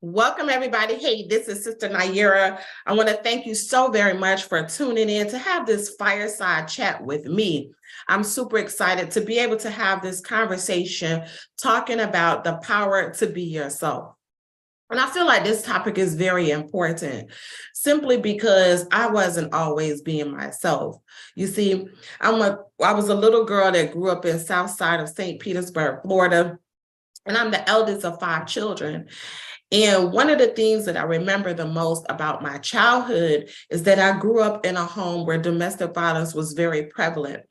Welcome, everybody. Hey, this is Sister Nayyirah. I want to thank you so very much for tuning in to have this fireside chat with me. I'm super excited to be able to have this conversation talking about the power to be yourself. And I feel like this topic is very important simply because I wasn't always being myself. You see, I was a little girl that grew up in South Side of St. Petersburg, Florida, and I'm the eldest of 5 children. And one of the things that I remember the most about my childhood is that I grew up in a home where domestic violence was very prevalent.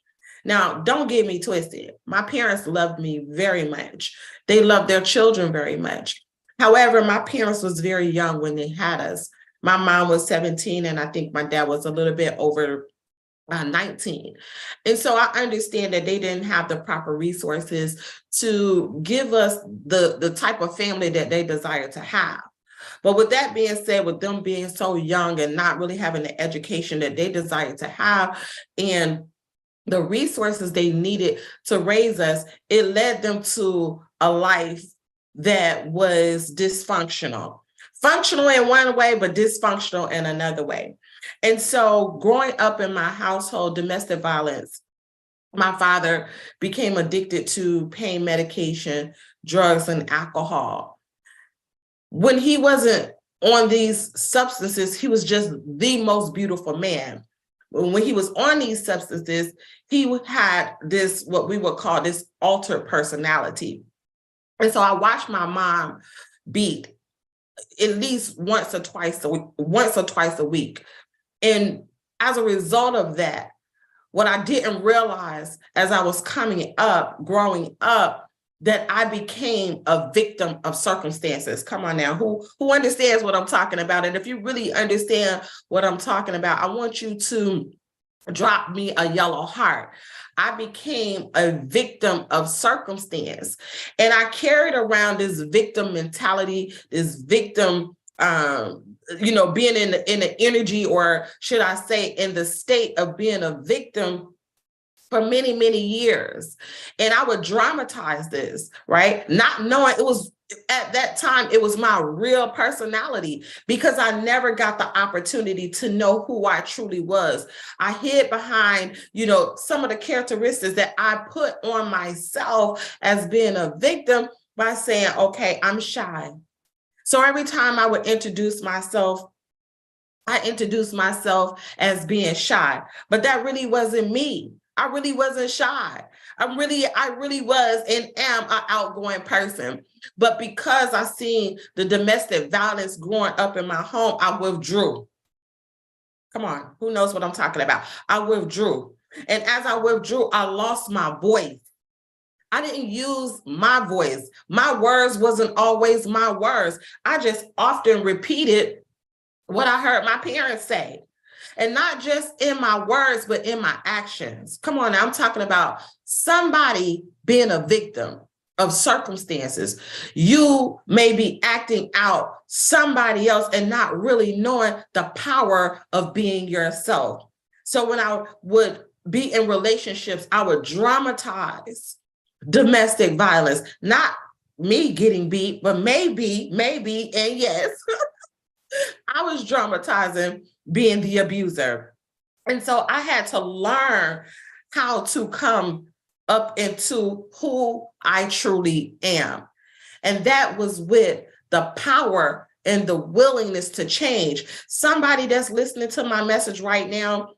Now, don't get me twisted. My parents loved me very much. They loved their children very much. However, my parents was very young when they had us. My mom was 17, and I think my dad was a little bit over 19. And so I understand that they didn't have the proper resources to give us the type of family that they desire to have. But with that being said, with them being so young and not really having the education that they desire to have and the resources they needed to raise us, it led them to a life that was dysfunctional. Functional in one way, but dysfunctional in another way. And so growing up in my household, domestic violence, my father became addicted to pain medication, drugs, and alcohol. When he wasn't on these substances, he was just the most beautiful man. When he was on these substances, he had this, what we would call this altered personality. And so I watched my mom beat at least once or twice a week. And as a result of that, what I didn't realize as I was growing up, that I became a victim of circumstances. Come on now, who understands what I'm talking about? And if you really understand what I'm talking about, I want you to drop me a yellow heart. I became a victim of circumstance. And I carried around this victim mentality, this victim, being in the energy, or should I say in the state of being a victim for many, many years. And I would dramatize this, right? Not knowing at that time, it was my real personality because I never got the opportunity to know who I truly was. I hid behind, some of the characteristics that I put on myself as being a victim by saying, okay, I'm shy. So every time I would introduce myself, I introduced myself as being shy, but that really wasn't me. I really wasn't shy. I really was and am an outgoing person. But because I seen the domestic violence growing up in my home, I withdrew. Come on, who knows what I'm talking about? I withdrew. And as I withdrew, I lost my voice. I didn't use my voice. My words wasn't always my words. I just often repeated what I heard my parents say. And not just in my words, but in my actions. Come on, I'm talking about somebody being a victim of circumstances. You may be acting out somebody else and not really knowing the power of being yourself. So when I would be in relationships, I would dramatize domestic violence, not me getting beat, but maybe, and yes, I was dramatizing being the abuser. And so I had to learn how to come up into who I truly am. And that was with the power and the willingness to change. Somebody that's listening to my message right now,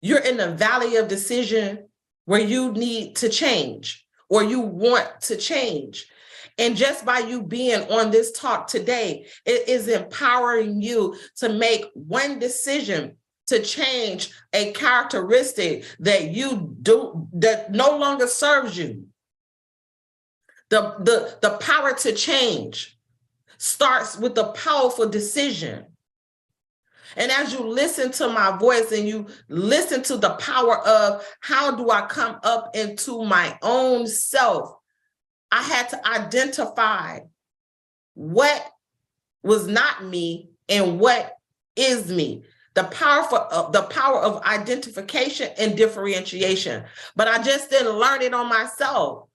you're in the valley of decision where you need to change or you want to change. And just by you being on this talk today, it is empowering you to make one decision to change a characteristic that you do that no longer serves you. The power to change starts with a powerful decision. And as you listen to my voice and you listen to the power of how do I come up into my own self, I had to identify what was not me and what is me. The power of identification and differentiation. But I just didn't learn it on myself.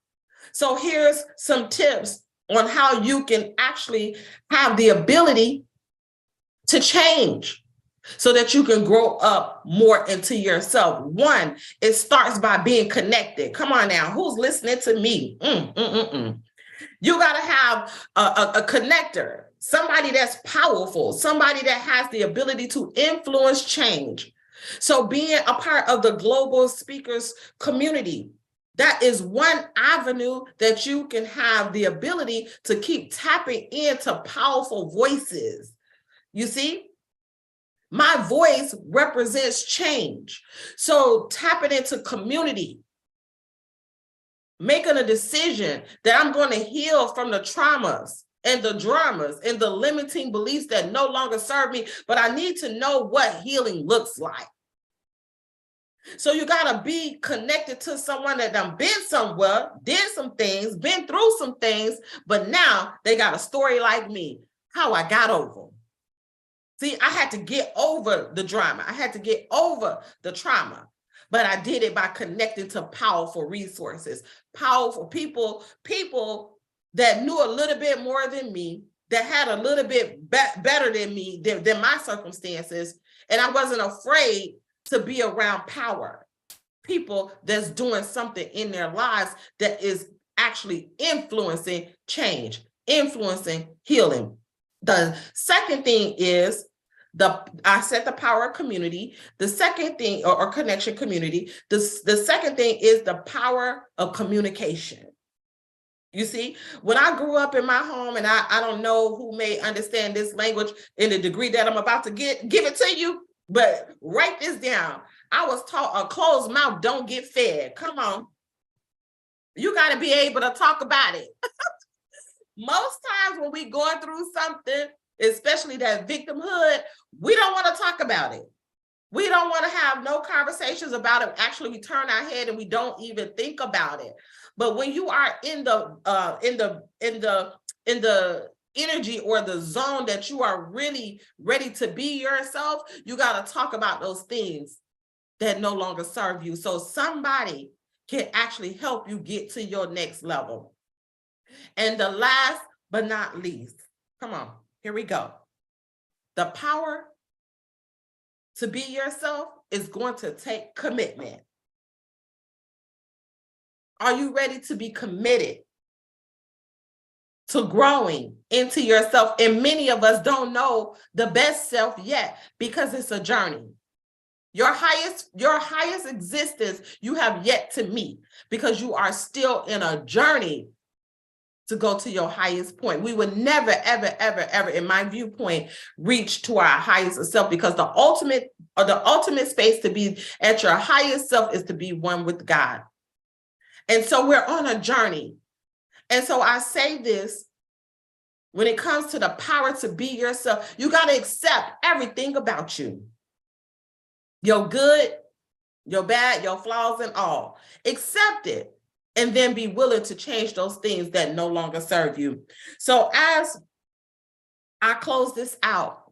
So here's some tips on how you can actually have the ability to change so that you can grow up more into yourself. One, it starts by being connected. Come on now, who's listening to me? You got to have a connector, somebody that's powerful, somebody that has the ability to influence change. So being a part of the global speakers community, that is one avenue that you can have the ability to keep tapping into powerful voices. You see, my voice represents change. So tapping into community, making a decision that I'm going to heal from the traumas and the dramas and the limiting beliefs that no longer serve me, but I need to know what healing looks like. So you got to be connected to someone that done been somewhere, did some things, been through some things, but now they got a story like me, how I got over. See, I had to get over the drama. I had to get over the trauma, but I did it by connecting to powerful resources, powerful people that knew a little bit more than me, that had a little bit better than me, than my circumstances. And I wasn't afraid to be around power, people that's doing something in their lives that is actually influencing change, influencing healing. The second thing is I said the power of community. The second thing, or connection community, the second thing is the power of communication. You see, when I grew up in my home, and I don't know who may understand this language in the degree that I'm about to give it to you, but write this down. I was taught a closed mouth don't get fed. Come on. You got to be able to talk about it. Most times when we going through something, especially that victimhood, we don't want to talk about it. We don't want to have no conversations about it. Actually, we turn our head and we don't even think about it. But when you are in the energy or the zone that you are really ready to be yourself, you got to talk about those things that no longer serve you. So somebody can actually help you get to your next level. And the last but not least, come on, here we go. The power to be yourself is going to take commitment. Are you ready to be committed to growing into yourself? And many of us don't know the best self yet because it's a journey. Your highest existence you have yet to meet because you are still in a journey to go to your highest point. We would never, ever, ever, ever, in my viewpoint, reach to our highest self, because the ultimate space to be at your highest self is to be one with God. And so we're on a journey. And so I say this, when it comes to the power to be yourself, you got to accept everything about you. Your good, your bad, your flaws and all. Accept it. And then be willing to change those things that no longer serve you. So as I close this out,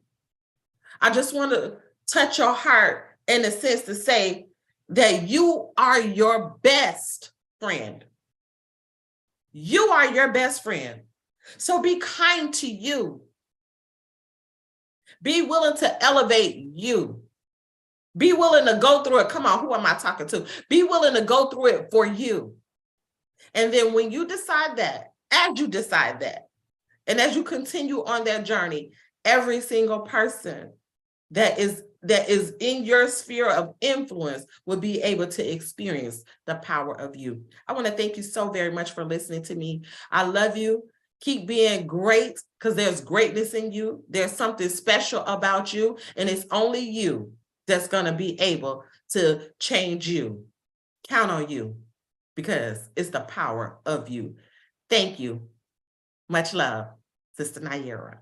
I just want to touch your heart in a sense to say that you are your best friend. You are your best friend. So be kind to you. Be willing to elevate you. Be willing to go through it. Come on, who am I talking to? Be willing to go through it for you. And then when you decide that, as you decide that, and as you continue on that journey, every single person that is in your sphere of influence will be able to experience the power of you. I want to thank you so very much for listening to me. I love you. Keep being great, because there's greatness in you. There's something special about you, and it's only you that's going to be able to change you. Count on you, because it's the power of you. Thank you. Much love, Sister Nayyirah.